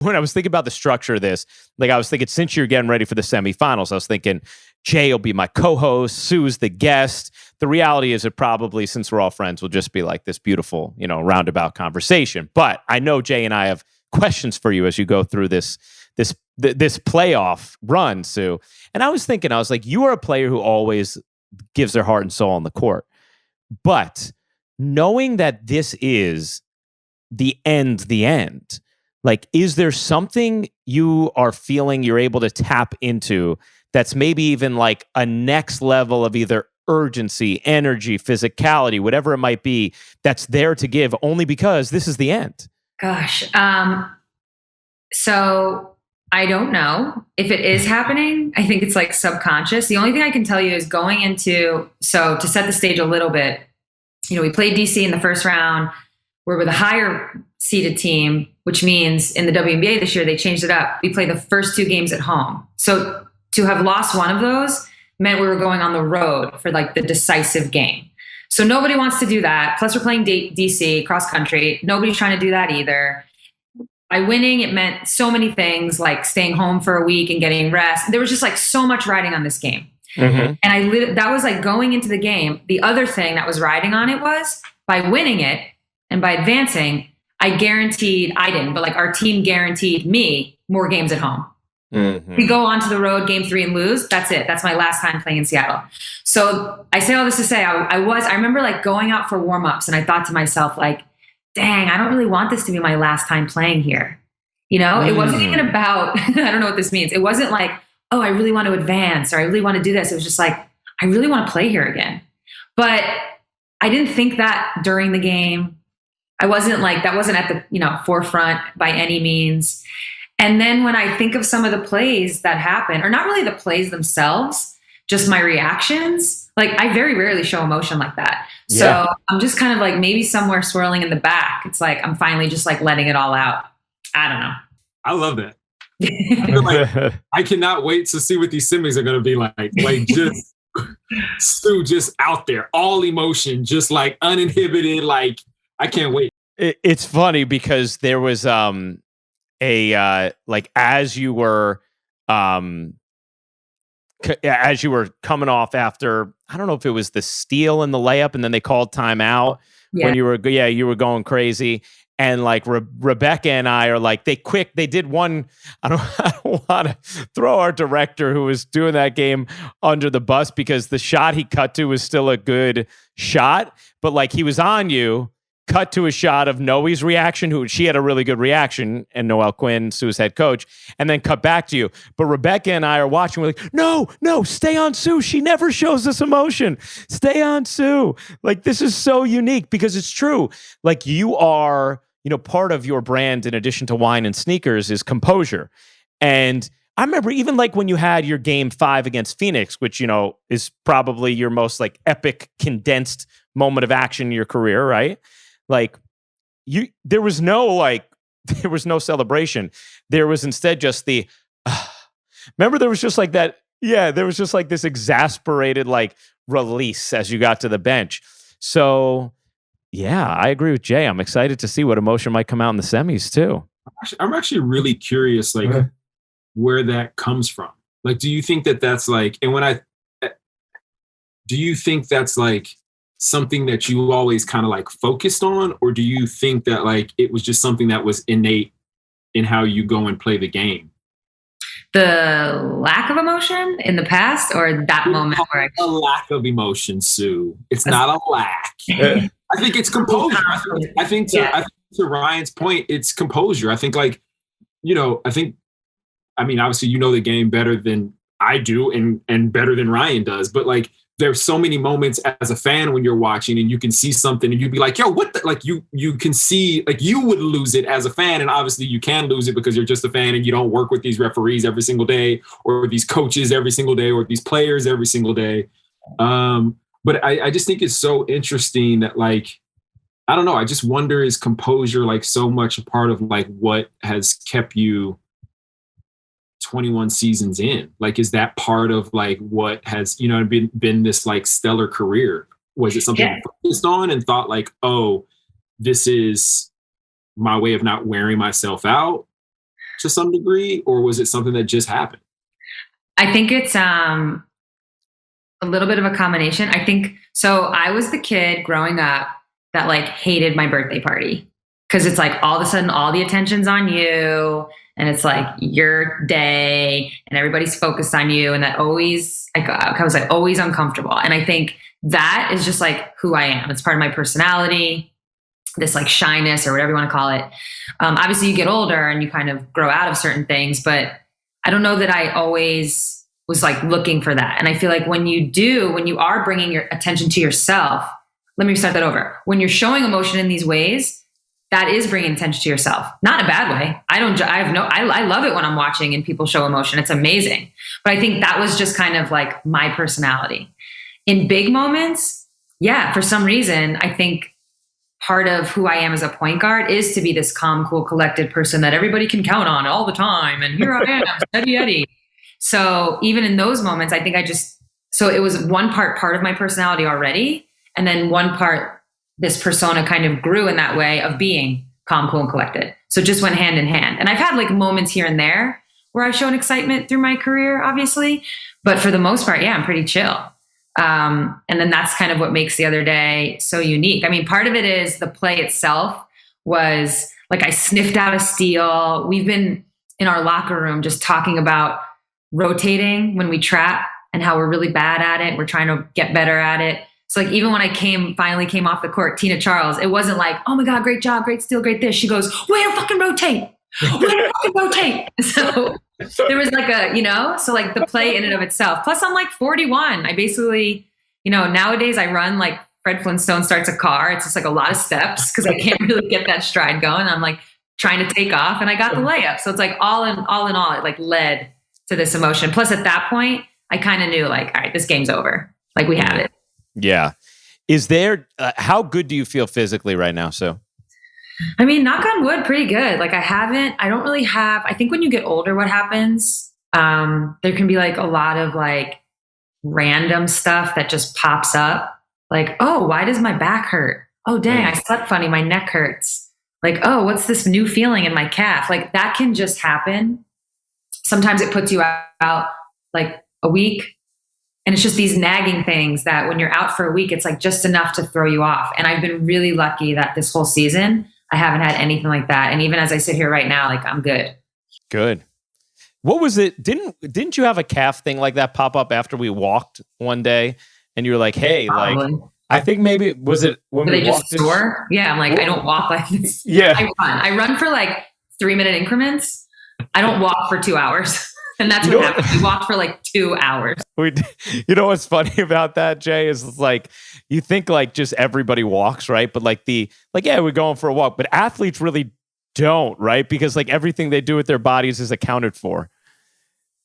when I was thinking about the structure of this, like I was thinking, since you're getting ready for the semifinals, I was thinking Jay will be my co-host, Sue's the guest. The reality is it probably, since we're all friends, will just be like this beautiful, roundabout conversation. But I know Jay and I have questions for you as you go through this playoff run, Sue. And I was thinking, I was like, you are a player who always gives their heart and soul on the court. But knowing that this is the end, like, is there something you are feeling you're able to tap into that's maybe even like a next level of either urgency, energy, physicality, whatever it might be, that's there to give only because this is the end? Gosh. So I don't know if it is happening. I think it's like subconscious. The only thing I can tell you is to set the stage a little bit, we played DC in the first round. We're with a higher seeded team, which means in the WNBA this year, they changed it up. We played the first 2 games at home. So to have lost one of those meant we were going on the road for like the decisive game. So nobody wants to do that. Plus we're playing DC cross country. Nobody's trying to do that either. By winning, it meant so many things, like staying home for a week and getting rest. There was just like so much riding on this game. Mm-hmm. And that was like going into the game. The other thing that was riding on it was by winning it and by advancing, I didn't, but like our team guaranteed me more games at home. Mm-hmm. We go on to the road, game 3 and lose. That's it. That's my last time playing in Seattle. So I say all this to say, I remember like going out for warm-ups and I thought to myself like, dang, I don't really want this to be my last time playing here. It wasn't even about, I don't know what this means. It wasn't like, oh, I really want to advance or I really want to do this. It was just like, I really want to play here again. But I didn't think that during the game. I wasn't like, that wasn't at the, forefront by any means. And then when I think of some of the plays that happen, or not really the plays themselves, just my reactions, like I very rarely show emotion like that. Yeah. So I'm just kind of like maybe somewhere swirling in the back. It's like, I'm finally just like letting it all out. I don't know. I love that. I feel like I cannot wait to see what these semis are going to be like just Stu, just out there, all emotion, just like uninhibited. Like, I can't wait. It's funny because there was as you were coming off after, I don't know if it was the steal and the layup, and then they called timeout when you were going crazy. And like Rebecca and I are like, they did one. I don't want to throw our director who was doing that game under the bus because the shot he cut to was still a good shot, but like he was on you. Cut to a shot of Noe's reaction, who she had a really good reaction, and Noelle Quinn, Sue's head coach, and then cut back to you. But Rebecca and I are watching. We're like, no, stay on Sue. She never shows this emotion. Stay on Sue. Like, this is so unique because it's true. Like, you are, part of your brand, in addition to wine and sneakers, is composure. And I remember even like when you had your game 5 against Phoenix, which, is probably your most like epic condensed moment of action in your career, right? Like there was no celebration. There was instead just remember there was just like that. Yeah. There was just like this exasperated, like release as you got to the bench. So yeah, I agree with Jay. I'm excited to see what emotion might come out in the semis too. I'm actually really curious, like where that comes from. Like, do you think that's like, do you think that's like something that you always kind of like focused on, or do you think that like it was just something that was innate in how you go and play the game? The lack of emotion in the past, or that moment where a lack of emotion, Sue. It's not a lack. I think it's composure. I think to Ryan's point, it's composure. I think like, obviously the game better than I do and better than Ryan does, but like there's so many moments as a fan when you're watching and you can see something and you'd be like, yo, what the, like you can see, like you would lose it as a fan. And obviously you can lose it because you're just a fan and you don't work with these referees every single day or these coaches every single day or these players every single day. But I just think it's so interesting that like, I don't know. I just wonder, is composure like so much a part of like what has kept you 21 seasons in? Like, is that part of like what has, been this like stellar career? Was it something you focused on and thought like, oh, this is my way of not wearing myself out? to some degree, or was it something that just happened? I think it's a little bit of a combination. I think so. I was the kid growing up that like hated my birthday party because it's like all of a sudden all the attention's on you, and it's like your day, and everybody's focused on you, and that always I was like always uncomfortable. And I think that is just like who I am. It's part of my personality. This like shyness or whatever you want to call it. Obviously, you get older and you kind of grow out of certain things, but I don't know that I always was like looking for that. And I feel like when you are bringing your attention to yourself, let me start that over. When you're showing emotion in these ways, that is bringing attention to yourself, not in a bad way. I love it when I'm watching and people show emotion. It's amazing. But I think that was just kind of like my personality. In big moments, yeah, for some reason, I think part of who I am as a point guard is to be this calm, cool, collected person that everybody can count on all the time. And here I am, steady Eddie. So even in those moments, I think so it was one part of my personality already. And then one part, this persona kind of grew in that way of being calm, cool, and collected. So it just went hand in hand. And I've had like moments here and there where I've shown excitement through my career, obviously. But for the most part, yeah, I'm pretty chill. And then that's kind of what makes the other day so unique. I mean, part of it is the play itself was like I sniffed out a steal. We've been in our locker room just talking about rotating when we trap and how we're really bad at it. We're trying to get better at it. So like even when I finally came off the court, Tina Charles, it wasn't like, oh my God, great job, great steal, great this. She goes, way to fucking rotate. Way to fucking rotate. So there was like so like the play in and of itself. Plus I'm like 41. I basically, nowadays I run like Fred Flintstone starts a car. It's just like a lot of steps because I can't really get that stride going. I'm like trying to take off and I got the layup. So it's like all in all, it like led to this emotion. Plus at that point, I kind of knew like, all right, this game's over. Like we have it. Yeah. Is there, how good do you feel physically right now, Sue? I mean, knock on wood, pretty good. Like I don't really have, I think when you get older, what happens, there can be like a lot of like random stuff that just pops up. Like, oh, why does my back hurt? Oh, dang, I slept funny. My neck hurts. Like, oh, what's this new feeling in my calf? Like that can just happen. Sometimes it puts you out like a week. And it's just these nagging things that when you're out for a week, it's like just enough to throw you off. And I've been really lucky that this whole season, I haven't had anything like that. And even as I sit here right now, like I'm good. Good. What was it? Didn't you have a calf thing like that pop up after we walked one day? And you were like, hey, probably. Like, I think maybe, was it when we just sore? Yeah. I'm like, I don't walk like this. Yeah. I run for like 3-minute increments. I don't walk for 2 hours. And that's what happened. We walked for like 2 hours. You know what's funny about that, Jay, is like you think like just everybody walks, right? But like yeah, we're going for a walk. But athletes really don't, right? Because like everything they do with their bodies is accounted for.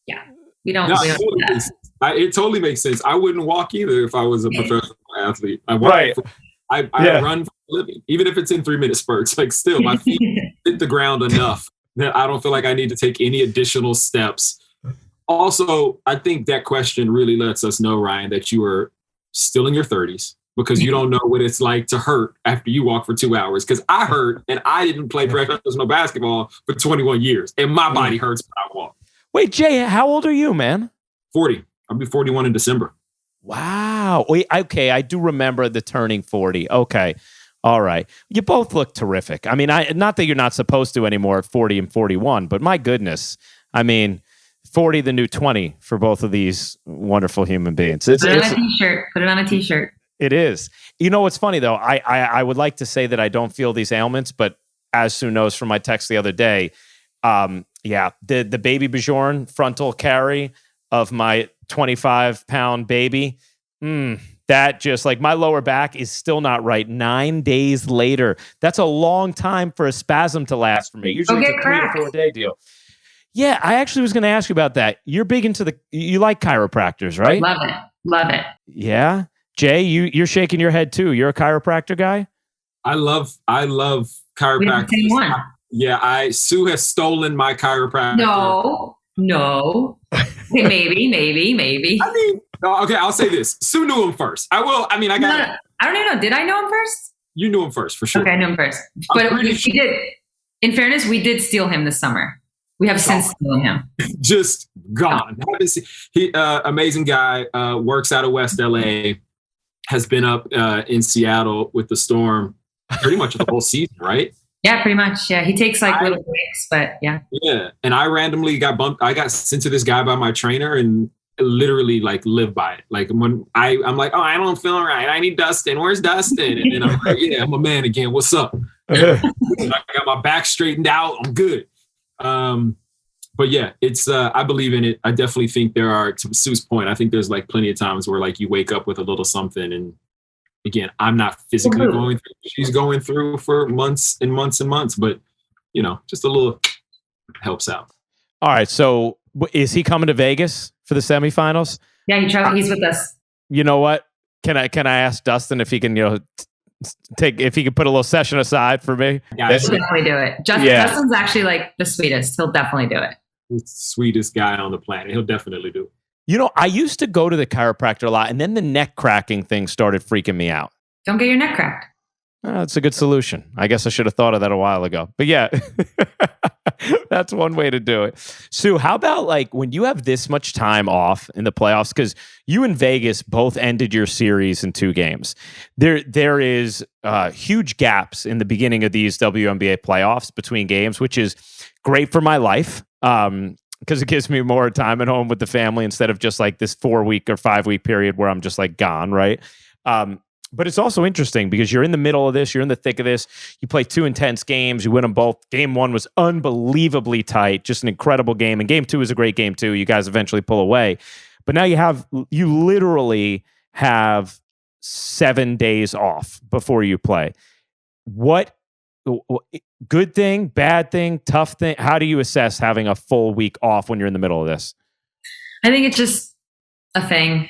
Yeah. We don't. It totally makes sense. I wouldn't walk either if I was a professional athlete. I run for a living, even if it's in 3-minute spurts. Like still, my feet hit the ground enough that I don't feel like I need to take any additional steps. Also, I think that question really lets us know, Ryan, that you are still in your 30s because you don't know what it's like to hurt after you walk for 2 hours. Because I hurt and I didn't play professional basketball for 21 years and my body hurts when I walk. Wait, Jay, how old are you, man? 40. I'll be 41 in December. Wow. Wait, okay, I do remember the turning 40. Okay. All right. You both look terrific. I mean, not that you're not supposed to anymore at 40 and 41, but my goodness. I mean, 40 the new 20 for both of these wonderful human beings. Put it on a t-shirt. Put it on a t-shirt. It is. You know what's funny though? I would like to say that I don't feel these ailments, but as Sue knows from my text the other day, the baby Bjorn frontal carry of my 25-pound baby, that just like my lower back is still not right 9 days later. That's a long time for a spasm to last for me. Usually it's a 3 to 4 day deal. Yeah, I actually was going to ask you about that. You're big into you like chiropractors, right? Love it. Yeah. Jay, you're shaking your head too. You're a chiropractor guy? I love chiropractors. We have the same one. Yeah, Sue has stolen my chiropractor. No. Maybe. I mean, okay, I'll say this. Sue knew him first. I don't even know. Did I know him first? You knew him first, for sure. Okay, I knew him first. But we did, in fairness, we did steal him this summer. We have since stolen him. Just gone. He amazing guy, works out of West LA, has been up in Seattle with the Storm pretty much the whole season, right? Yeah, pretty much. Yeah, he takes like little breaks, but yeah. Yeah, and I randomly got bumped. I got sent to this guy by my trainer and literally like live by it. Like when I'm like, oh, I don't feel right. I need Dustin. Where's Dustin? And then I'm like, yeah, I'm a man again. What's up? I got my back straightened out. I'm good. But yeah, it's I believe in it. I definitely think there are, to Sue's point, I think there's like plenty of times where like you wake up with a little something, and again, I'm not physically going through. She's going through for months and months and months, but you know, just a little helps out. All right, so is he coming to Vegas for the semifinals? Yeah, he's with us. You know what? Can I ask Dustin if he can, if he could put a little session aside for me? He'll definitely do it. Dustin's actually like the sweetest. He'll definitely do it. He's the sweetest guy on the planet. He'll definitely do it. I used to go to the chiropractor a lot, and then the neck cracking thing started freaking me out. Don't get your neck cracked. It's a good solution. I guess I should have thought of that a while ago. But yeah, that's one way to do it. Sue, how about like when you have this much time off in the playoffs, because you and Vegas both ended your series in 2 games. There is huge gaps in the beginning of these WNBA playoffs between games, which is great for my life. Because it gives me more time at home with the family instead of just like this 4-week or 5-week period where I'm just like gone, right? But it's also interesting because you're in the middle of this, you're in the thick of this. You play 2 intense games, you win them both. Game 1 was unbelievably tight, just an incredible game. And game 2 is a great game too. You guys eventually pull away. But now you literally have 7 days off before you play. What good thing, bad thing, tough thing? How do you assess having a full week off when you're in the middle of this? I think it's just a thing.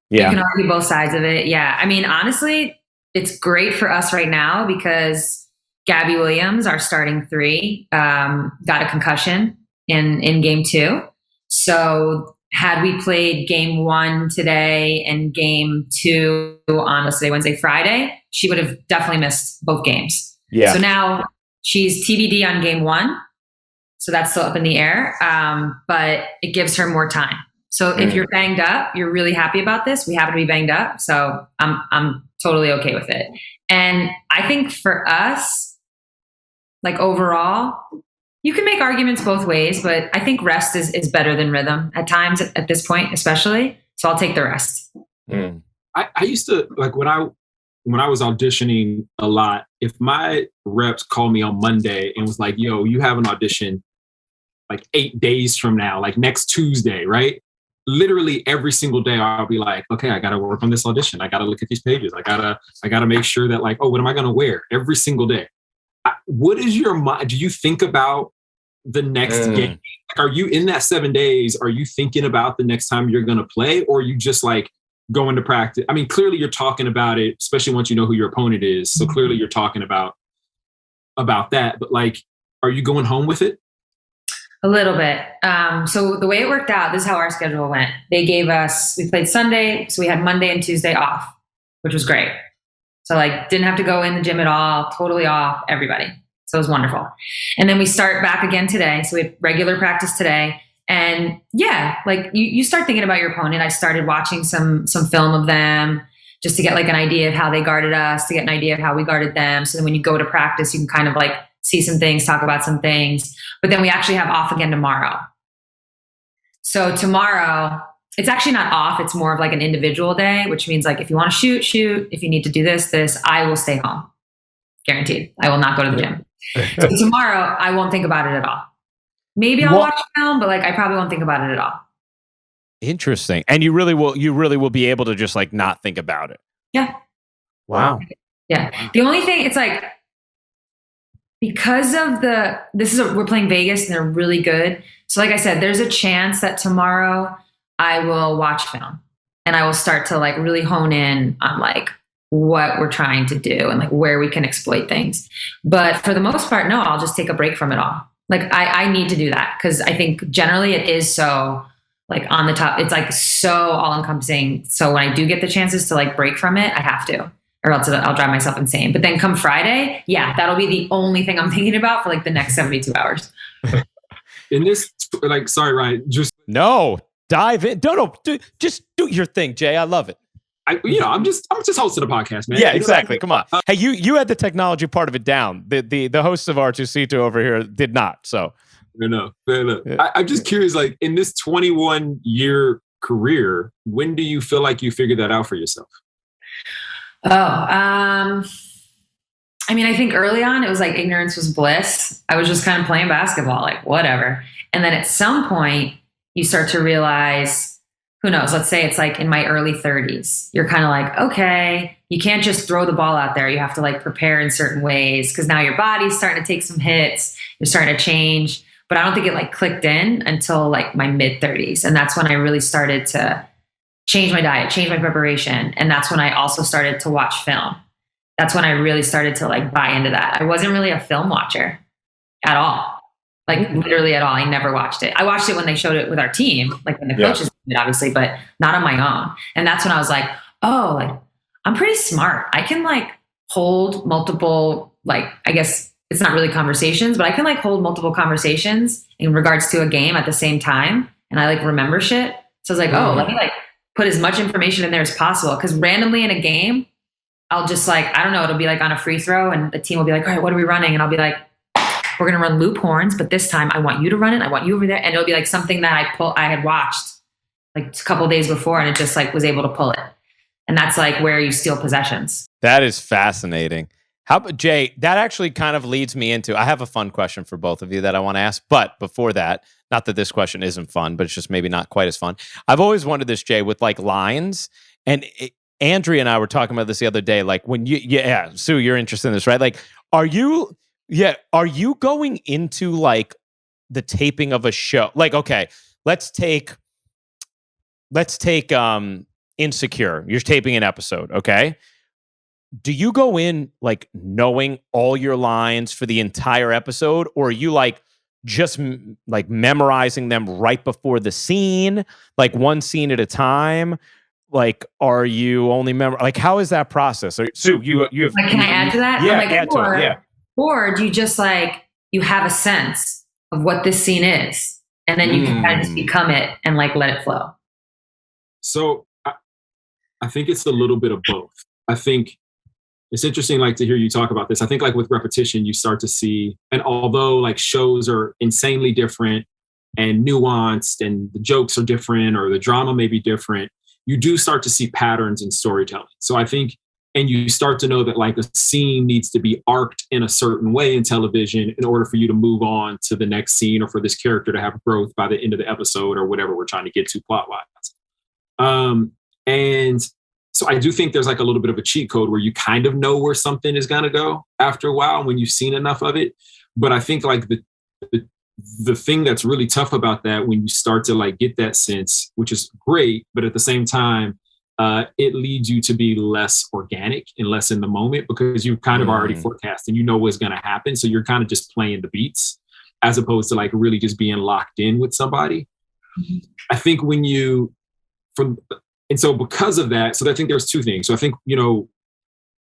Yeah. You can argue both sides of it. Yeah. I mean, honestly, it's great for us right now because Gabby Williams, our starting 3, got a concussion in game 2. So had we played game 1 today and game 2 on, let's say, Wednesday, Friday, she would have definitely missed both games. Yeah. So now she's TBD on game 1. So that's still up in the air. But it gives her more time. So if you're banged up, you're really happy about this. We happen to be banged up. So I'm totally okay with it. And I think for us, like overall, you can make arguments both ways, but I think rest is better than rhythm at times at this point, especially. So I'll take the rest. I used to, like when I was auditioning a lot, if my reps called me on Monday and was like, yo, you have an audition like 8 days from now, like next Tuesday, right? Literally every single day I'll be like, okay, I got to work on this audition. I got to look at these pages. I got to make sure that like, oh, what am I going to wear every single day? What is your mind? Do you think about the next game? Like, are you in that 7 days? Are you thinking about the next time you're going to play? Or are you just like going to practice? I mean, clearly you're talking about it, especially once you know who your opponent is. So clearly you're talking about that, but like, are you going home with it? A little bit. So the way it worked out, this is how our schedule went. They gave us, we played Sunday, so we had Monday and Tuesday off, which was great. So like didn't have to go in the gym at all, totally off, everybody. So it was wonderful. And then we start back again today. So we have regular practice today. And yeah, like you start thinking about your opponent. I started watching some film of them just to get like an idea of how they guarded us, to get an idea of how we guarded them. So then when you go to practice, you can kind of like see some things, talk about some things. But then we actually have off again tomorrow. So tomorrow, it's actually not off. It's more of like an individual day, which means like if you want to shoot. If you need to do this, I will stay home. Guaranteed. I will not go to the gym. So tomorrow, I won't think about it at all. Maybe I'll watch film, but like I probably won't think about it at all. Interesting. And you really will be able to just like not think about it. Yeah. Wow. Yeah. The only thing, it's like, because of we're playing Vegas and they're really good. So like I said, there's a chance that tomorrow I will watch film and I will start to like really hone in on like what we're trying to do and like where we can exploit things. But for the most part, no, I'll just take a break from it all. Like I need to do that because I think generally it is so like on the top, it's like so all encompassing. So when I do get the chances to like break from it, I have to. Or else I'll drive myself insane. But then come Friday, yeah, that'll be the only thing I'm thinking about for like the next 72 hours. in this, like, sorry, Ryan, just no, dive in. Just do your thing, Jay. I love it. I'm just hosting a podcast, man. Yeah, exactly. Come on. Hey, you had the technology part of it down. The hosts of R2C2 over here did not. So fair enough. Yeah. I'm just curious, like, in this 21-year career, when do you feel like you figured that out for yourself? I mean, I think early on it was like ignorance was bliss. I was just kind of playing basketball, like whatever. And then at some point you start to realize, who knows, let's say it's like in my early 30s, you're kind of like, okay, you can't just throw the ball out there. You have to like prepare in certain ways because now your body's starting to take some hits. You're starting to change. But I don't think it like clicked in until like my mid 30s. And that's when I really started to change my diet, change my preparation. And that's when I also started to watch film. That's when I really started to like buy into that. I wasn't really a film watcher at all. Like literally at all. I never watched it. I watched it when they showed it with our team, like when the coaches did, obviously, but not on my own. And that's when I was like, oh, like I'm pretty smart. I can like hold multiple, like, I guess it's not really conversations, but I can like hold multiple conversations in regards to a game at the same time. And I like remember shit. So I was like, oh, let me like put as much information in there as possible. Cause randomly in a game, I'll just like, I don't know, it'll be like on a free throw and the team will be like, all right, what are we running? And I'll be like, we're going to run loop horns, but this time I want you to run it. I want you over there. And it'll be like something that I had watched like a couple of days before and it just like was able to pull it. And that's like where you steal possessions. That is fascinating. How about Jay? That actually kind of leads me into, I have a fun question for both of you that I want to ask. But before that, not that this question isn't fun, but it's just maybe not quite as fun. I've always wondered this, Jay, with like lines. And Andrea and I were talking about this the other day. Like when Sue, you're interested in this, right? Like, are you going into like the taping of a show? Like, okay, let's take Insecure. You're taping an episode, okay? Do you go in like knowing all your lines for the entire episode, or are you like just like memorizing them right before the scene, like one scene at a time? Like, are you only like how is that process? Sue, you like, can I add to that? Yeah, like, add to it. Yeah. Or do you just like you have a sense of what this scene is, and then you can kind of just become it and like let it flow? So I think it's a little bit of both. I think it's interesting, like, to hear you talk about this. I think like with repetition, you start to see, and although like shows are insanely different and nuanced and the jokes are different or the drama may be different, you do start to see patterns in storytelling. So I think, and you start to know that like a scene needs to be arced in a certain way in television in order for you to move on to the next scene or for this character to have growth by the end of the episode or whatever we're trying to get to plot-wise. And so I do think there's like a little bit of a cheat code where you kind of know where something is going to go after a while when you've seen enough of it. But I think like the thing that's really tough about that when you start to like get that sense, which is great, but at the same time, it leads you to be less organic and less in the moment because you've kind of already forecast and you know what's going to happen. So you're kind of just playing the beats as opposed to like really just being locked in with somebody. I think and so because of that, so I think there's two things. So I think,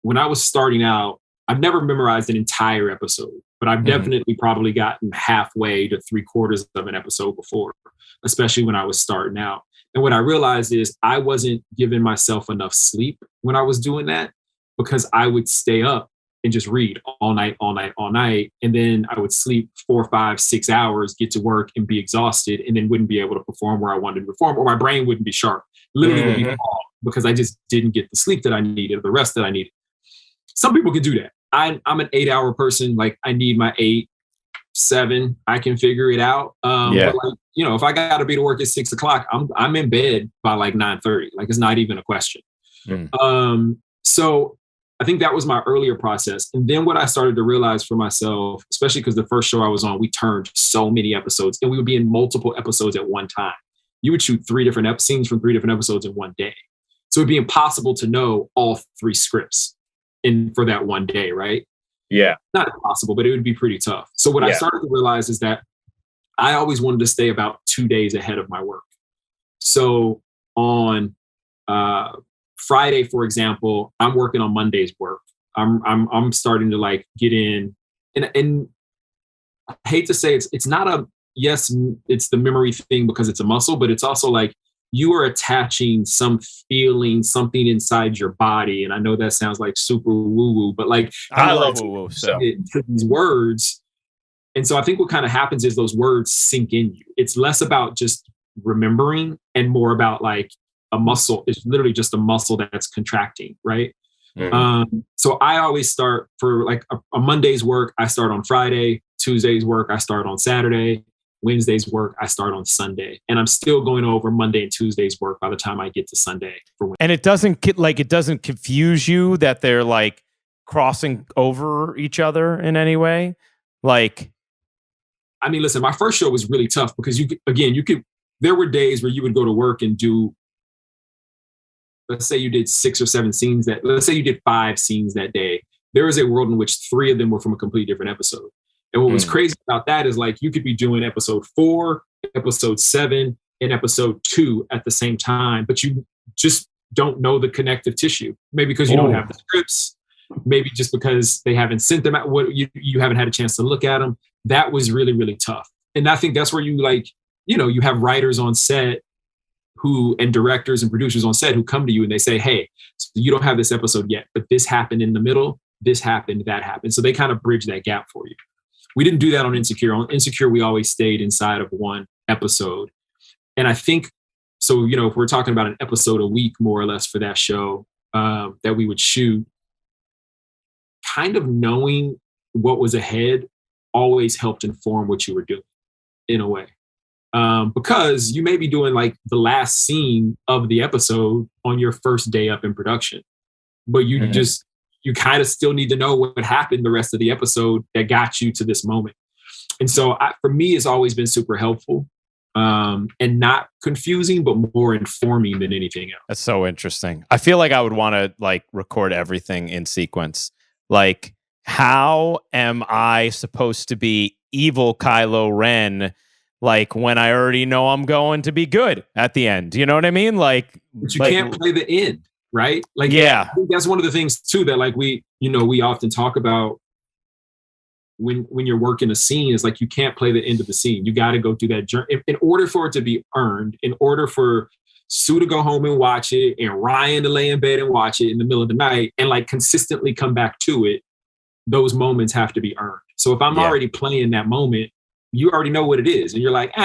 when I was starting out, I've never memorized an entire episode, but I've definitely probably gotten halfway to 3/4 of an episode before, especially when I was starting out. And what I realized is I wasn't giving myself enough sleep when I was doing that because I would stay up and just read all night. And then I would sleep 4, 5, 6 hours, get to work and be exhausted and then wouldn't be able to perform where I wanted to perform or my brain wouldn't be sharp. Literally would be gone because I just didn't get the sleep that I needed or the rest that I needed. Some people can do that. I'm an 8-hour person. Like I need my 8, 7. I can figure it out. But like, if I got to be to work at 6 o'clock, I'm in bed by like 9:30. Like it's not even a question. So I think that was my earlier process. And then what I started to realize for myself, especially because the first show I was on, we turned so many episodes and we would be in multiple episodes at one time. You would shoot 3 different scenes from 3 different episodes in one day. So it'd be impossible to know all 3 scripts for that one day, right? Yeah. Not impossible, but it would be pretty tough. So what I started to realize is that I always wanted to stay about 2 days ahead of my work. So on Friday, for example, I'm working on Monday's work. I'm starting to like get in, and I hate to say it's not yes, it's the memory thing because it's a muscle, but it's also like you are attaching some feeling, something inside your body. And I know that sounds like super woo-woo, but like I love woo-woo to these words. And so I think what kind of happens is those words sink in you. It's less about just remembering and more about like a muscle. It's literally just a muscle that's contracting, right? So I always start for like a Monday's work, I start on Friday. Tuesday's work, I start on Saturday. Wednesday's work, I start on Sunday. And I'm still going over Monday and Tuesday's work by the time I get to Sunday for Wednesday. And it doesn't confuse you that they're like crossing over each other in any way? Like, I mean, listen, my first show was really tough because there were days where you would go to work and do, let's say you did 6 or 7 scenes let's say you did 5 scenes that day. There is a world in which 3 of them were from a completely different episode. And what was crazy about that is like, you could be doing episode 4, episode 7, and episode 2 at the same time, but you just don't know the connective tissue. Maybe because you don't have the scripts, maybe just because they haven't sent them out, you haven't had a chance to look at them. That was really, really tough. And I think that's where you like, you have writers on set and directors and producers on set who come to you and they say, hey, so you don't have this episode yet, but this happened in the middle, this happened, that happened. So they kind of bridge that gap for you. We didn't do that on Insecure. On Insecure, we always stayed inside of one episode. And I think, so, if we're talking about an episode a week, more or less, for that show that we would shoot, kind of knowing what was ahead always helped inform what you were doing in a way. Because you may be doing like the last scene of the episode on your first day up in production, but you kind of still need to know what happened the rest of the episode that got you to this moment. And so for me, it's always been super helpful and not confusing, but more informing than anything else. That's so interesting. I feel like I would want to like record everything in sequence. Like, how am I supposed to be evil Kylo Ren, like when I already know I'm going to be good at the end? You know what I mean? Like, but you can't play the end. Right? Like, yeah, I think that's one of the things too, that like we often talk about when you're working a scene, is like, you can't play the end of the scene. You got to go through that journey in order for it to be earned, in order for Sue to go home and watch it and Ryan to lay in bed and watch it in the middle of the night and like consistently come back to it. Those moments have to be earned. So if I'm already playing that moment, you already know what it is. And you're like,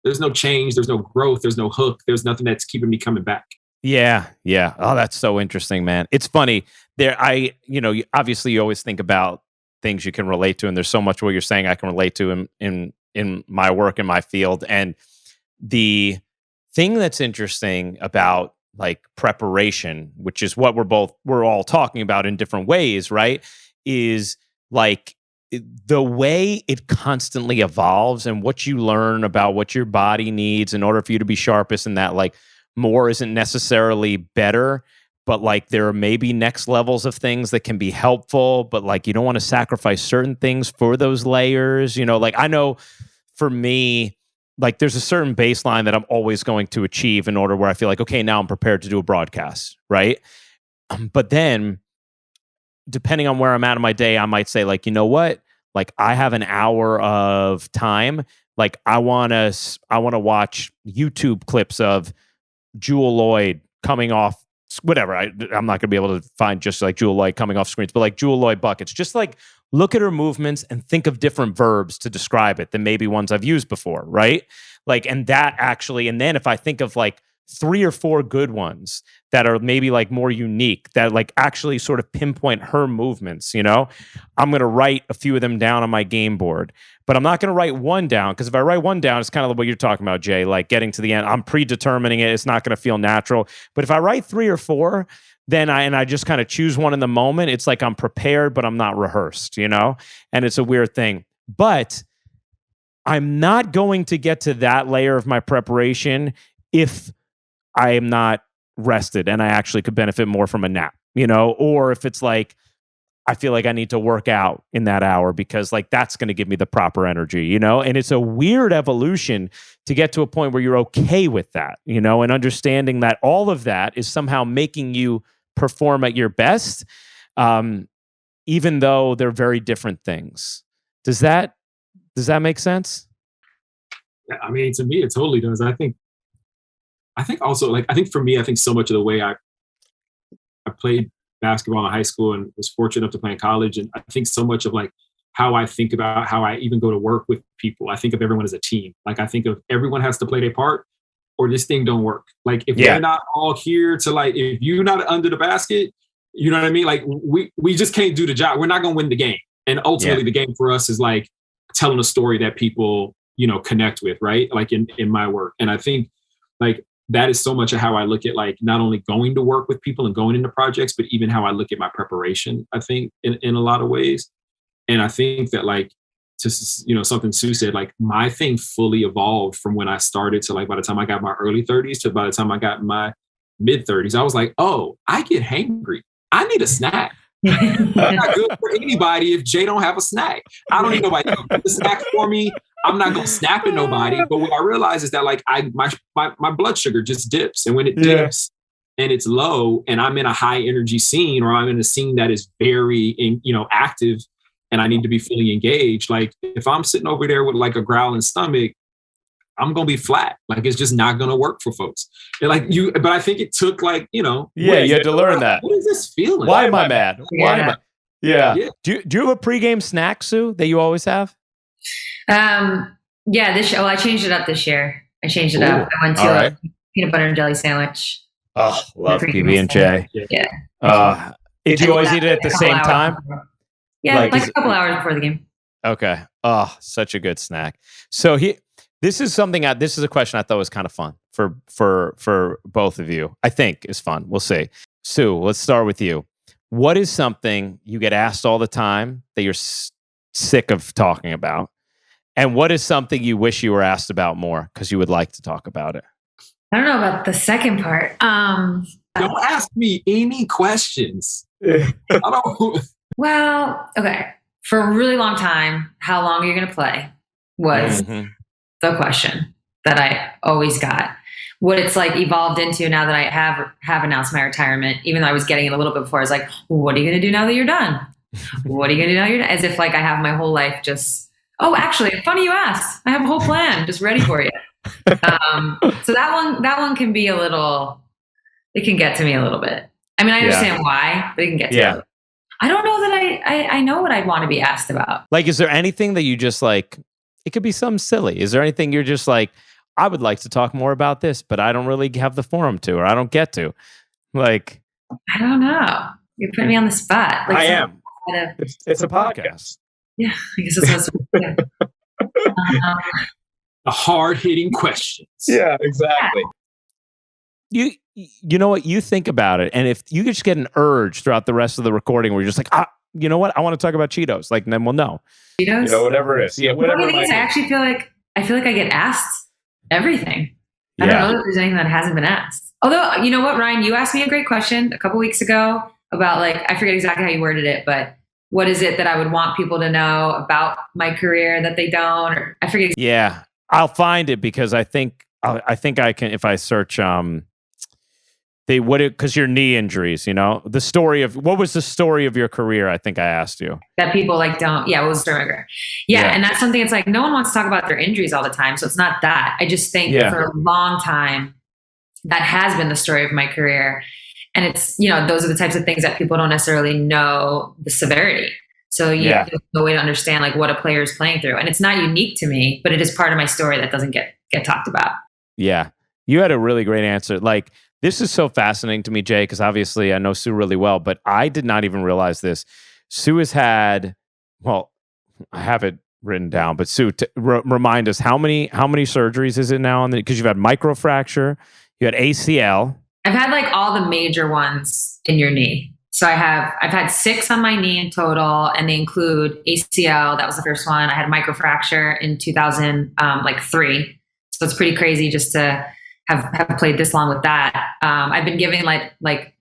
there's no change. There's no growth. There's no hook. There's nothing that's keeping me coming back. Yeah. Oh, that's so interesting, man. It's funny. Obviously you always think about things you can relate to, and there's so much what you're saying I can relate to in my work, in my field. And the thing that's interesting about like preparation, which is what we're all talking about in different ways, right? Is like the way it constantly evolves and what you learn about what your body needs in order for you to be sharpest, and that like more isn't necessarily better, but like there are maybe next levels of things that can be helpful, but like you don't want to sacrifice certain things for those layers. Like I know for me, like there's a certain baseline that I'm always going to achieve in order where I feel like, okay, now I'm prepared to do a broadcast, right? But then depending on where I'm at in my day, I might say like, you know what? Like I have an hour of time. Like I want to watch YouTube clips of Jewel Lloyd coming off whatever. I'm not going to be able to find just like Jewel Lloyd coming off screens, but like Jewel Lloyd buckets. Just like look at her movements and think of different verbs to describe it than maybe ones I've used before, right? Like, and that actually, and then if I think of like 3 or 4 good ones that are maybe like more unique, that like actually sort of pinpoint her movements, I'm going to write a few of them down on my game board, but I'm not going to write one down, because if I write one down, it's kind of what you're talking about, Jay, like getting to the end, I'm predetermining it. It's not going to feel natural. But if I write 3 or 4, then I just kind of choose one in the moment, it's like I'm prepared, but I'm not rehearsed, and it's a weird thing. But I'm not going to get to that layer of my preparation if I am not rested and I actually could benefit more from a nap, or if it's like, I feel like I need to work out in that hour because like that's going to give me the proper energy, and it's a weird evolution to get to a point where you're okay with that, and understanding that all of that is somehow making you perform at your best, even though they're very different things. Does that make sense? I mean, to me, it totally does. I think also, like, I think for me, I think so much of the way I played basketball in high school and was fortunate enough to play in college. And I think so much of like how I think about how I even go to work with people, I think of everyone as a team. Like, I think of everyone has to play their part or this thing don't work. Like, if we're not all here to, like, if you're not under the basket, you know what I mean? Like, we just can't do the job. We're not going to win the game. And ultimately the game for us is like telling a story that people, you know, connect with, right? Like in my work. And I think like that is so much of how I look at like not only going to work with people and going into projects, but even how I look at my preparation, I think in a lot of ways. And I think that like, just, you know, something Sue said, like my thing fully evolved from when I started to like by the time I got my early 30s to by the time I got my mid 30s, I was like, oh, I get hangry. I need a snack. It's not good for anybody if Jay don't have a snack. I don't need nobody to put the snack for me. I'm not gonna snap at nobody. But what I realize is that like my blood sugar just dips, and when it dips and it's low, and I'm in a high energy scene or I'm in a scene that is very active, and I need to be fully engaged. Like if I'm sitting over there with like a growling stomach, I'm gonna be flat. Like it's just not gonna work for folks. And like but I think it took like, you had to learn that. What is this feeling? Why am I mad? Why am I? Yeah. Do you have a pregame snack, Sue, that you always have? I changed it up this year. I changed it up. I went to a peanut butter and jelly sandwich. Oh, love PB&J. Yeah. Did you always eat it at the same time? Yeah, like a couple hours before the game. Okay. Oh, such a good snack. So this is a question I thought was kind of fun for both of you. I think is fun. We'll see. Sue, let's start with you. What is something you get asked all the time that you're sick of talking about? And what is something you wish you were asked about more because you would like to talk about it? I don't know about the second part. Don't ask me any questions. I don't. Well, okay. For a really long time, how long are you going to play was the question that I always got. What it's like evolved into now that I have announced my retirement, even though I was getting it a little bit before, I was like, well, what are you going to do now that you're done? What are you going to do now you're done? As if like I have my whole life just, actually, funny you asked. I have a whole plan just ready for you. So that one can be it can get to me a little bit. I mean, I understand why, but it can get to me. I don't know that I know what I'd want to be asked about. Like, is there anything that you just like, it could be something silly. Is there anything you're just like, I would like to talk more about this, but I don't really have the forum to, or I don't get to? Like, I don't know. You're putting me on the spot. Like, I am. It's a podcast. Yeah, I guess that's what's the hard-hitting questions. Yeah, exactly. You know what? You think about it, and if you just get an urge throughout the rest of the recording where you're just like, you know what? I want to talk about Cheetos. Like, then we'll know. Cheetos? Whatever it is. Yeah, whatever it is. I actually feel like I get asked everything. I don't know if there's anything that hasn't been asked. Although, you know what, Ryan, you asked me a great question a couple weeks ago about like, I forget exactly how you worded it, but what is it that I would want people to know about my career that they don't? Or I forget. Yeah, I'll find it because I think I can if I search because your knee injuries, the story of what was the story of your career? I think I asked you that people like don't. Yeah, what was the story of my career? Yeah, and that's something. It's like no one wants to talk about their injuries all the time, so it's not that. I just think for a long time that has been the story of my career, and it's those are the types of things that people don't necessarily know the severity. So there's no way to understand like what a player is playing through, and it's not unique to me, but it is part of my story that doesn't get talked about. Yeah, you had a really great answer. Like. This is so fascinating to me, Jay, because obviously I know Sue really well, but I did not even realize this. Sue has had, well, I have it written down, but Sue, remind us how many surgeries is it now? Because you've had microfracture, you had ACL. I've had like all the major ones in your knee. So I've had 6 on my knee in total, and they include ACL. That was the first one. I had microfracture in 2003. So it's pretty crazy just to have played this long with that. I've been giving like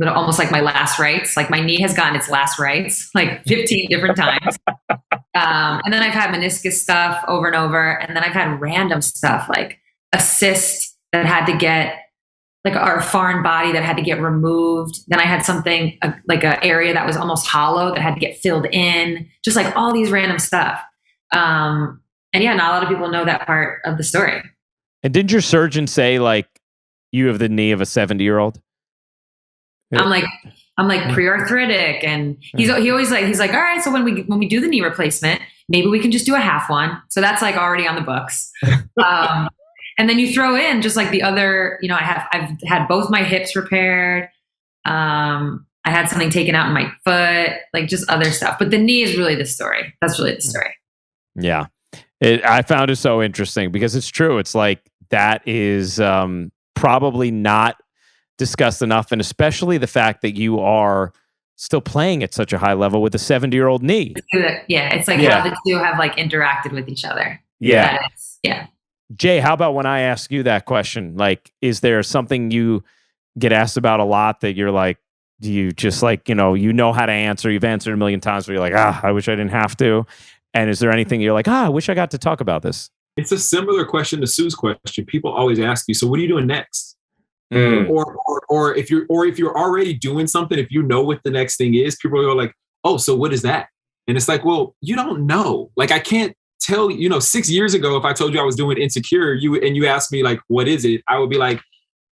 almost like my last rites. Like my knee has gotten its last rites like 15 different times. And then I've had meniscus stuff over and over. And then I've had random stuff like a cyst that had to get like our foreign body that had to get removed. Then I had something like an area that was almost hollow that had to get filled in, just like all these random stuff. And yeah, not a lot of people know that part of the story. And didn't your surgeon say like you have the knee of a 70-year-old? I'm like pre-arthritic, and he's like, all right, so when we do the knee replacement, maybe we can just do a half one. So that's like already on the books. And then you throw in just like the other, I've had both my hips repaired. I had something taken out in my foot, like just other stuff. But the knee is really the story. That's really the story. Yeah. I found it so interesting because it's true. It's like that is probably not discussed enough, and especially the fact that you are still playing at such a high level with a 70-year-old knee. Yeah, it's like how the two have like interacted with each other. Yeah. Yeah. Jay, how about when I ask you that question? Like, is there something you get asked about a lot that you're like, do you just like, you know how to answer, you've answered a million times, but you're like, I wish I didn't have to. And is there anything you're like, I wish I got to talk about this? It's a similar question to Sue's question. People always ask you, so what are you doing next? Or if you're already doing something, if you know what the next thing is, people are like, oh, so what is that? And it's like, well, you don't know. Like, I can't tell, 6 years ago, if I told you I was doing Insecure, you asked me like, what is it? I would be like,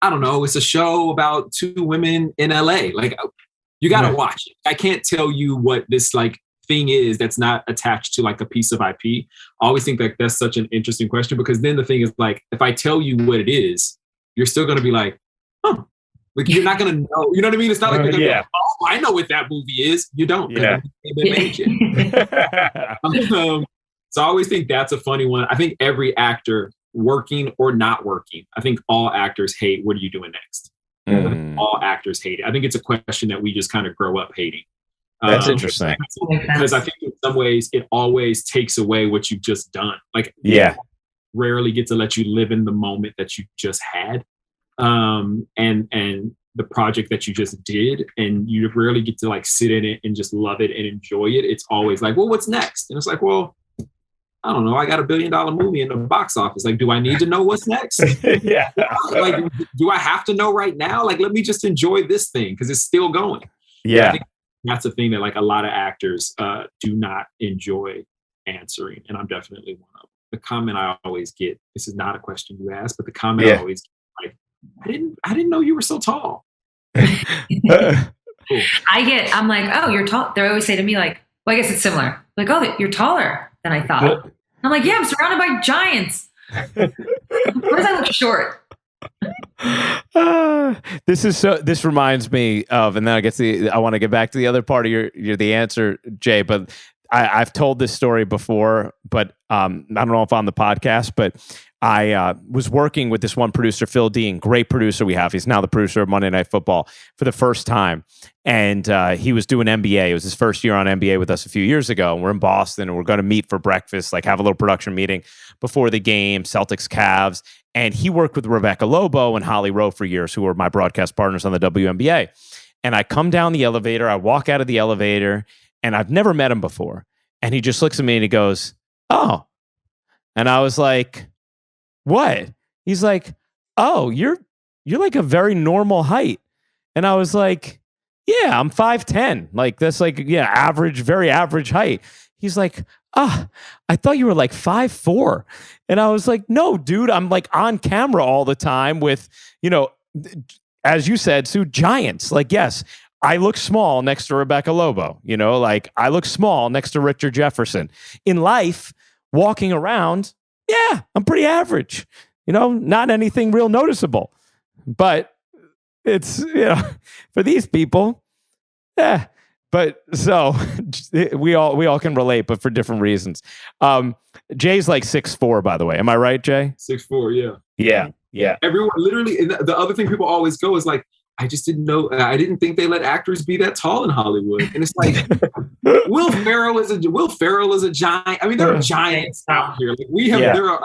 I don't know. It's a show about two women in LA. Like, you got to watch it. I can't tell you what this like thing is that's not attached to like a piece of IP. I always think that that's such an interesting question, because then the thing is like, if I tell you what it is, you're still going to be like, oh, like you're not going to know. You know what I mean? It's not like, like, oh, I know what that movie is. You don't. Yeah. So I always think that's a funny one. I think every actor, working or not working, I think all actors hate, what are you doing next? All actors hate it. I think it's a question that we just kind of grow up hating. That's interesting. Because I think in some ways it always takes away what you've just done. Like, rarely get to let you live in the moment that you just had, and the project that you just did, and you rarely get to like sit in it and just love it and enjoy it. It's always like, well, what's next? And it's like, well, I don't know. I got $1 billion movie in the box office. Like, do I need to know what's next? Like, do I have to know right now? Like, let me just enjoy this thing because it's still going. Yeah. I think that's a thing that like a lot of actors do not enjoy answering. And I'm definitely one of them. The comment I always get, this is not a question you asked, but the comment I always get, like, I didn't know you were so tall. Cool. I'm like, oh, you're tall. They always say to me like, well, I guess it's similar. Like, oh, you're taller than I thought. I'm like, yeah, I'm surrounded by giants. Why does I look short? This reminds me of, and then I want to get back to the other part of the answer, Jay, but I've told this story before, but I don't know if on the podcast, but I was working with this one producer, Phil Dean, great producer we have. He's now the producer of Monday Night Football for the first time. And he was doing NBA. It was his first year on NBA with us a few years ago. And we're in Boston and we're going to meet for breakfast, like have a little production meeting before the game, Celtics, Cavs. And he worked with Rebecca Lobo and Holly Rowe for years, who were my broadcast partners on the WNBA. And I come down the elevator, I walk out of the elevator, and I've never met him before. And he just looks at me and he goes, oh. And I was like, what? He's like, oh, you're like a very normal height. And I was like, yeah, I'm 5'10". Like that's like, average, very average height. He's like, I thought you were like 5'4". And I was like, no, dude, I'm like on camera all the time with, as you said, Sue, giants. Like, yes, I look small next to Rebecca Lobo, like I look small next to Richard Jefferson. In life, walking around, yeah, I'm pretty average, not anything real noticeable. But it's, for these people, yeah. But so we all can relate, but for different reasons. Jay's like 6'4", by the way. Am I right, Jay? 6'4", yeah. Yeah. Everyone literally, and the other thing people always go is like, I just didn't know. I didn't think they let actors be that tall in Hollywood. And it's like, Will Ferrell is a giant. I mean, there are giants out here. Like there are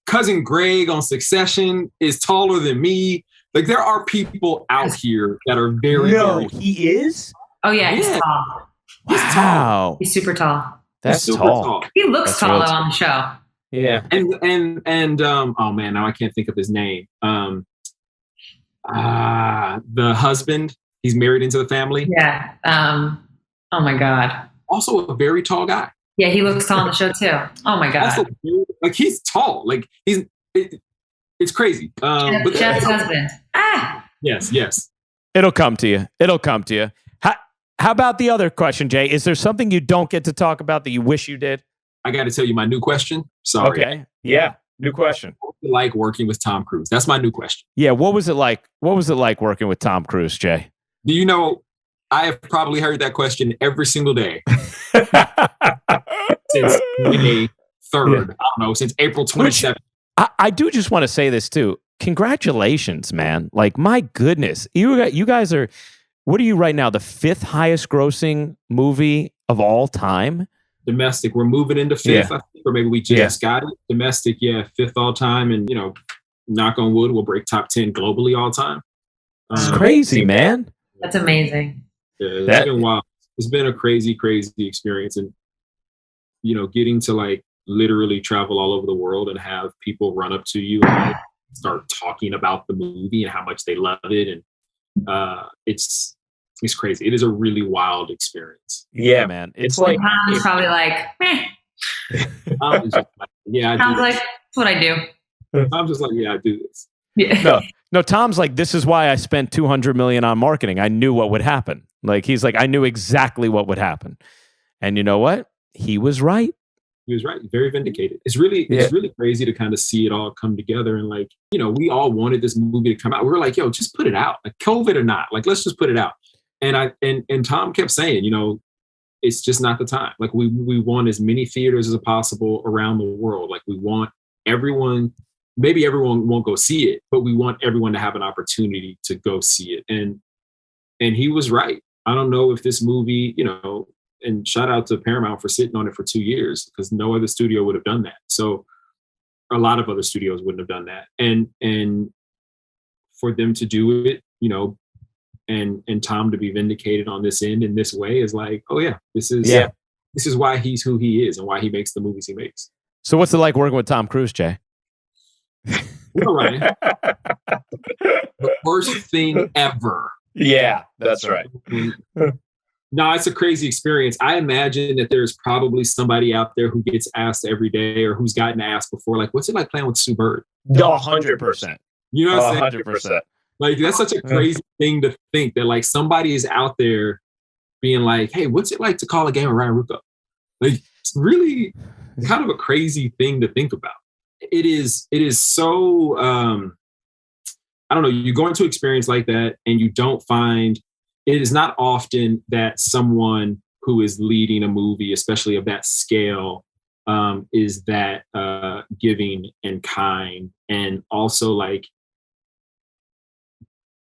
Cousin Greg on Succession is taller than me. Like there are people out here that are very. No, he is. Oh yeah, he's tall. He's tall. He's super tall. That's super tall. He looks tall on the show. Yeah. And oh man, now I can't think of his name. The husband, he's married into the family. Yeah. Oh my God. Also a very tall guy. Yeah, he looks tall on the show too. Oh my God. Also, like he's tall. Like it's crazy. But Jeff's husband. Yes. It'll come to you. How about the other question, Jay? Is there something you don't get to talk about that you wish you did? I got to tell you my new question. Sorry. Okay. Yeah. New question. What was it like working with Tom Cruise? That's my new question. Yeah. What was it like? What was it like working with Tom Cruise, Jay? Do you know, I have probably heard that question every single day since May 3rd. I don't know, since April 27th. I do just want to say this too. Congratulations, man. Like, my goodness. You guys are, what are you right now? The 5th highest grossing movie of all time? Domestic. We're moving into 5th, I think, or maybe we just got it. Domestic, 5th all time. And, knock on wood, we'll break top 10 globally all time. It's crazy, man. That's amazing. Yeah, it's been wild. It's been a crazy, crazy experience. And, getting to like literally travel all over the world and have people run up to you and start talking about the movie and how much they love it. And it's crazy. It is a really wild experience. Yeah, man. It's like Tom's probably like, I'm just like, Tom's like, that's what I do. I'm just like, I do this. Yeah. No, Tom's like, this is why I spent $200 million on marketing. I knew what would happen. Like, he's like, I knew exactly what would happen. And you know what? He was right. He was right. Very vindicated. It's really crazy to kind of see it all come together. And like, we all wanted this movie to come out. We were like, yo, just put it out. Like, COVID or not, like, let's just put it out. And Tom kept saying, it's just not the time. Like, we want as many theaters as possible around the world. Like, we want everyone. Maybe everyone won't go see it, but we want everyone to have an opportunity to go see it. And he was right. I don't know if this movie, and shout out to Paramount for sitting on it for 2 years, because no other studio would have done that. So a lot of other studios wouldn't have done that. And for them to do it, and Tom to be vindicated on this end in this way is like, oh yeah, this is why he's who he is and why he makes the movies he makes. So what's it like working with Tom Cruise, Jay? Ryan. The worst thing ever. Yeah, that's right. No, it's a crazy experience. I imagine that there's probably somebody out there who gets asked every day or who's gotten asked before, like, what's it like playing with Sue Bird? 100%. You know what I'm saying? 100%. Like, that's such a crazy thing to think that like somebody is out there being like, hey, what's it like to call a game of Ryan Ruocco? Like, it's really kind of a crazy thing to think about. It is so, I don't know, you go into an experience like that and you don't find, it is not often that someone who is leading a movie, especially of that scale, is that giving and kind, and also like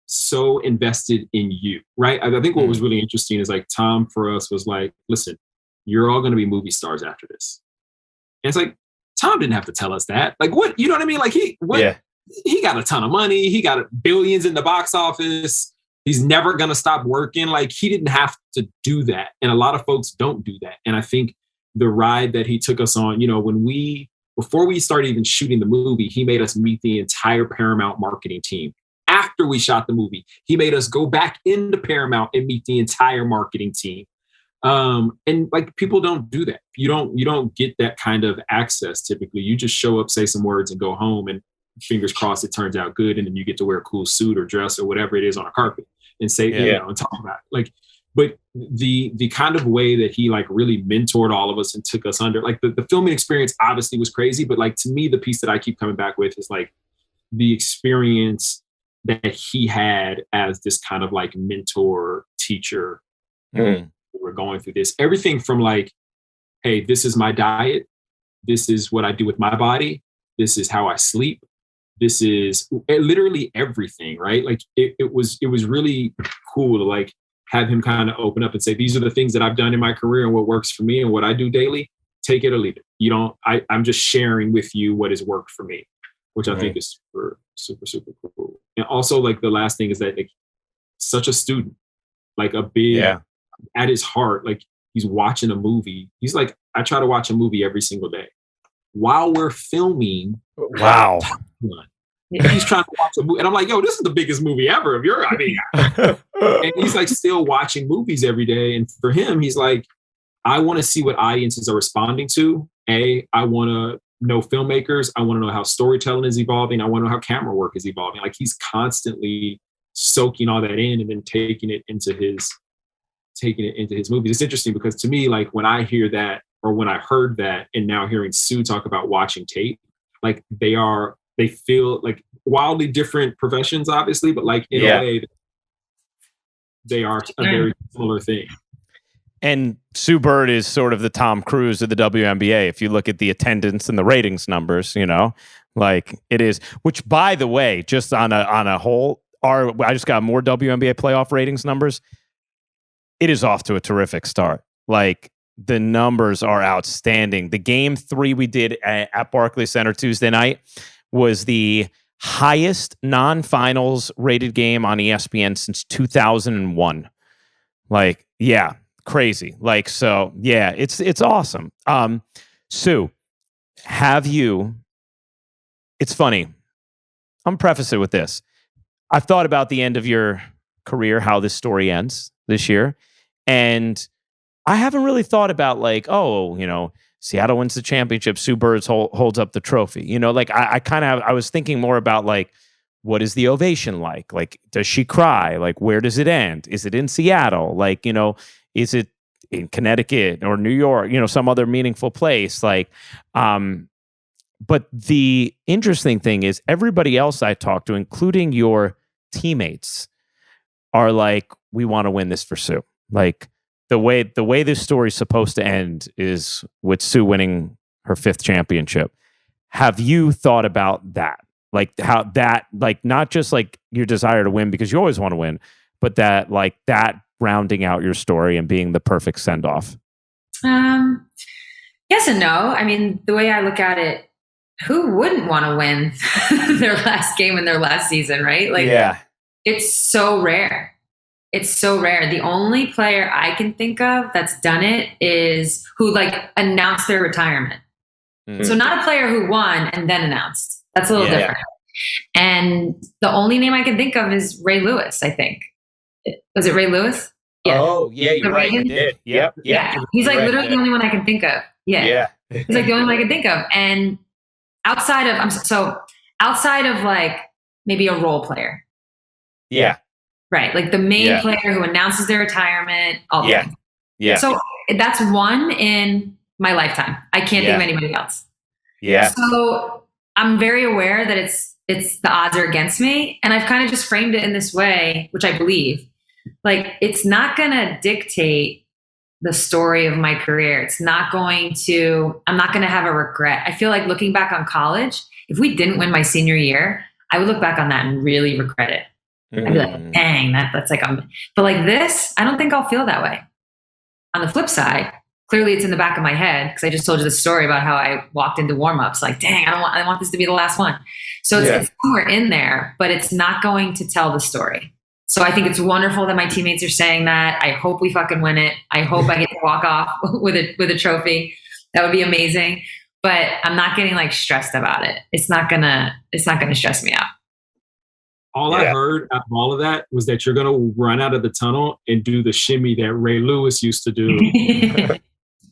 so invested in you, right? I think what was really interesting is like Tom for us was like, listen, you're all going to be movie stars after this. And it's like, Tom didn't have to tell us that. Like, what, you know what I mean? Like he got a ton of money. He got billions in the box office. He's never going to stop working. Like, he didn't have to do that. And a lot of folks don't do that. And I think the ride that he took us on, before we started even shooting the movie, he made us meet the entire Paramount marketing team. After we shot the movie, he made us go back into Paramount and meet the entire marketing team. And like, people don't do that. You don't get that kind of access typically. You just show up, say some words, and go home, and fingers crossed it turns out good, and then you get to wear a cool suit or dress or whatever it is on a carpet and say, and talk about it. Like, but the kind of way that he like really mentored all of us and took us under, like the filming experience obviously was crazy, but like, to me, the piece that I keep coming back with is like the experience that he had as this kind of like mentor teacher. We're going through this, everything from like, hey, this is my diet. This is what I do with my body. This is how I sleep. This is literally everything, right? Like it was really cool to like have him kind of open up and say, these are the things that I've done in my career and what works for me and what I do daily. Take it or leave it. I'm just sharing with you what has worked for me, which I think is super, super, super cool. And also like the last thing is that like such a student, like a big, at his heart, like he's watching a movie. He's like, I try to watch a movie every single day while we're filming. Wow. He's trying to watch a movie. And I'm like, yo, this is the biggest movie ever of and he's like still watching movies every day. And for him, he's like, I want to see what audiences are responding to. I want to know filmmakers. I want to know how storytelling is evolving. I want to know how camera work is evolving. Like, he's constantly soaking all that in and then taking it into his movies. It's interesting because to me, like, when I hear that, or when I heard that, and now hearing Sue talk about watching tape, like, they feel like wildly different professions, obviously, but like in a way, they are a very similar thing. And Sue Bird is sort of the Tom Cruise of the WNBA. If you look at the attendance and the ratings numbers, like it is. Which, by the way, just on a whole, I just got more WNBA playoff ratings numbers. It is off to a terrific start. Like, the numbers are outstanding. The game 3 we did at Barclays Center Tuesday night was the highest non-finals rated game on ESPN since 2001. Like, yeah. Crazy. Like, so yeah, it's awesome. Sue, it's funny. I'm preface it with this. I've thought about the end of your career, how this story ends this year. And I haven't really thought about like, Seattle wins the championship, Sue Bird holds up the trophy. Like I was thinking more about like, what is the ovation like? Like, does she cry? Like, where does it end? Is it in Seattle? Like, is it in Connecticut or New York, some other meaningful place? Like, but the interesting thing is everybody else I talk to, including your teammates, are like, we want to win this for Sue. Like, the way this story's supposed to end is with Sue winning her 5th championship. Have you thought about that? Like, how that, like, not just like your desire to win because you always want to win, but that, like, that rounding out your story and being the perfect send-off? Yes and no. I mean, the way I look at it, who wouldn't want to win their last game in their last season, right? Like, it's so rare. It's so rare. The only player I can think of that's done it is who like announced their retirement. Mm-hmm. So not a player who won and then announced. That's a little different. And the only name I can think of is Ray Lewis, I think. Was it Ray Lewis? Yeah. Oh, yeah, you're right. He did. Yep. Yeah. He's like literally the only one I can think of. Yeah. He's like the only one I can think of. And outside of like maybe a role player. Yeah. Right. Like the main player who announces their retirement. All the things. Yeah. So that's one in my lifetime. I can't think of anybody else. Yeah. So I'm very aware that it's the odds are against me. And I've kind of just framed it in this way, which I believe. Like, it's not going to dictate the story of my career. I'm not going to have a regret. I feel like looking back on college, if we didn't win my senior year, I would look back on that and really regret it. I'd be like, dang, that's like, but like this, I don't think I'll feel that way. On the flip side, clearly it's in the back of my head because I just told you the story about how I walked into warmups like, dang, I want this to be the last one. So it's somewhere in there, but it's not going to tell the story. So I think it's wonderful that my teammates are saying that. I hope we fucking win it. I hope I get to walk off with a trophy. That would be amazing. But I'm not getting like stressed about it. It's not gonna stress me out. All I heard out of all of that was that you're gonna run out of the tunnel and do the shimmy that Ray Lewis used to do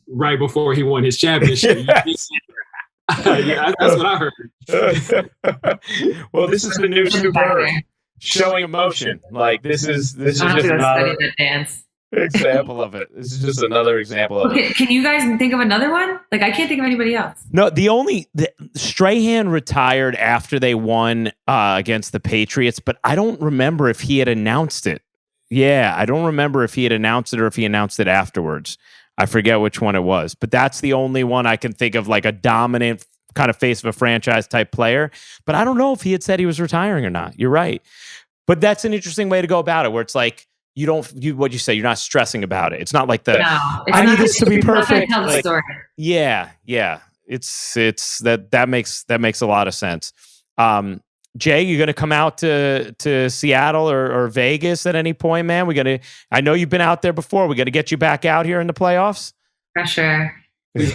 right before he won his championship. Yes. That's what I heard. Well, this is the new Sue Bird. Showing emotion. Like this is just another example of it. This is just another example of it. Can you guys think of another one? Like, I can't think of anybody else. No, Strahan retired after they won against the Patriots, but I don't remember if he had announced it. Yeah, I don't remember if he had announced it or if he announced it afterwards. I forget which one it was, but that's the only one I can think of, like a dominant kind of face of a franchise type player. But I don't know if he had said he was retiring or not. You're right. But that's an interesting way to go about it, where it's like, what you say, you're not stressing about it. It's not like I need this to be perfect. Tell the story. Yeah. It's that makes a lot of sense. Jay, you going to come out to Seattle or Vegas at any point, man? I know you've been out there before. We got to get you back out here in the playoffs. For sure. I'm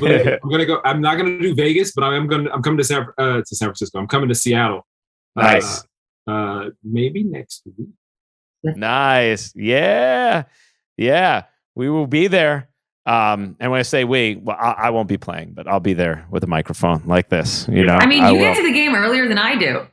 gonna go. I'm not gonna do Vegas, but I'm coming to San Francisco. I'm coming to Seattle. Nice. Maybe next week. Nice. Yeah. We will be there. And when I say we, well, I won't be playing, but I'll be there with a microphone like this. You know, I mean, you get to the game earlier than I do.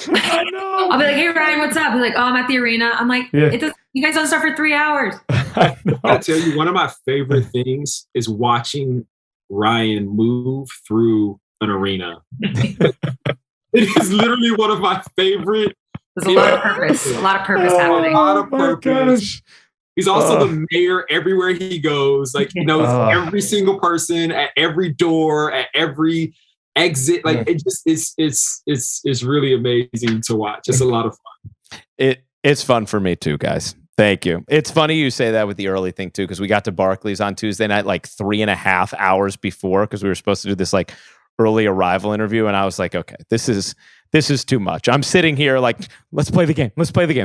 I know. I'll be like, hey, Ryan, what's up? He's like, oh, I'm at the arena. I'm like, you guys don't start for 3 hours. I tell you, one of my favorite things is watching Ryan move through an arena. It is literally one of my favorite. There's a lot of purpose. A lot of purpose happening. A lot of purpose. He's also the mayor everywhere he goes. Like, he knows every single person at every door, at every exit. Like, it just it's really amazing to watch. It's a lot of fun. It's fun for me too, guys. Thank you. It's funny you say that with the early thing too, because we got to Barclays on Tuesday night like 3.5 hours before, because we were supposed to do this like early arrival interview, and I was like, okay, this is too much. I'm sitting here like, let's play the game.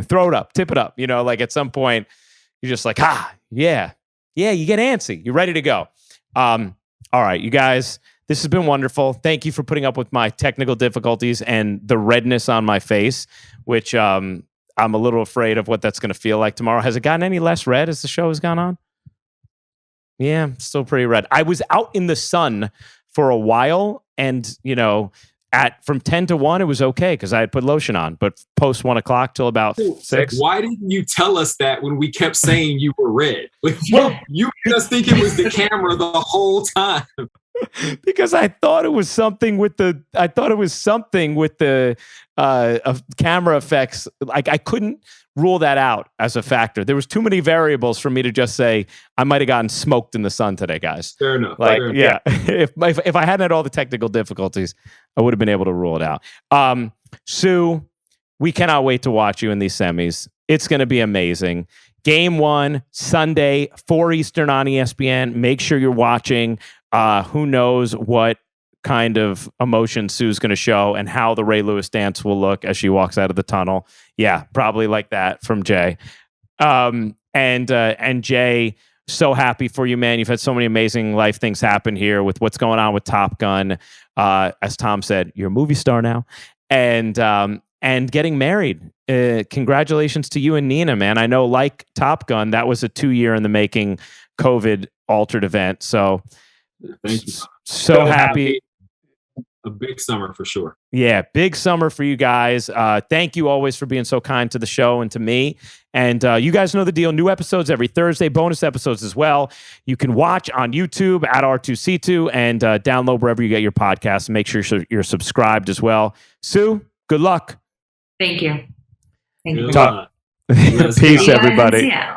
Throw it up, tip it up. You know, like at some point, you're just like, yeah, you get antsy. You're ready to go. All right, you guys, this has been wonderful. Thank you for putting up with my technical difficulties and the redness on my face, which I'm a little afraid of what that's going to feel like tomorrow. Has it gotten any less red as the show has gone on? Yeah, still pretty red. I was out in the sun for a while, and you know, from 10 to 1, it was okay because I had put lotion on. But post 1 o'clock till about 6. Why didn't you tell us that when we kept saying you were red? You just think it was the camera the whole time. Because I thought it was something with the camera effects. Like, I couldn't rule that out as a factor. There was too many variables for me to just say I might have gotten smoked in the sun today, guys. Fair enough. Like, fair yeah, enough. If I hadn't had all the technical difficulties, I would have been able to rule it out. Sue, we cannot wait to watch you in these semis. It's going to be amazing. Game 1, Sunday, 4 Eastern on ESPN. Make sure you're watching. Who knows what kind of emotion Sue's going to show and how the Ray Lewis dance will look as she walks out of the tunnel. Yeah, probably like that from Jay. And Jay, so happy for you, man. You've had so many amazing life things happen here with what's going on with Top Gun. As Tom said, you're a movie star now. And getting married. Congratulations to you and Nina, man. I know, like Top Gun, that was a 2-year in the making COVID altered event. So thank you. So happy. A big summer for sure. Yeah, big summer for you guys. Thank you always for being so kind to the show and to me. And you guys know the deal. New episodes every Thursday, bonus episodes as well. You can watch on YouTube at R2C2 and download wherever you get your podcasts. Make sure you're subscribed as well. Sue, good luck. Thank you. Good luck. Peace, everybody.